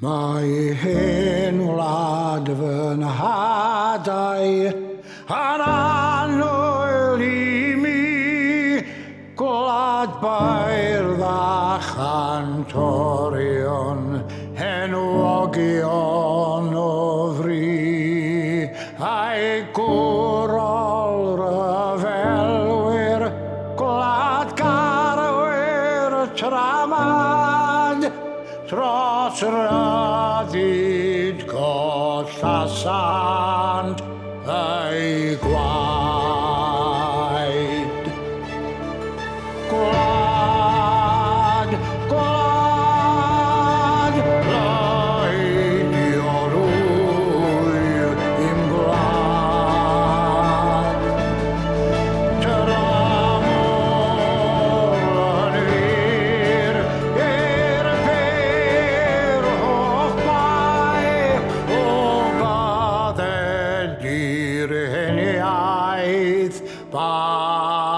Mae hen wlad fy nhadau yn annwyl I mi, gwlad bairdd a chantorion, enwogion o fri, a'i gwrol ryfelwyr, gwlad garwyr tramad, dros ryddid goll a sant ei gwaed. Gwlad, gwlad, leidio'r wyr i'm gwlad. Tramor yn wir i'r byr hoff mai, o badded i'r heniaeth ba.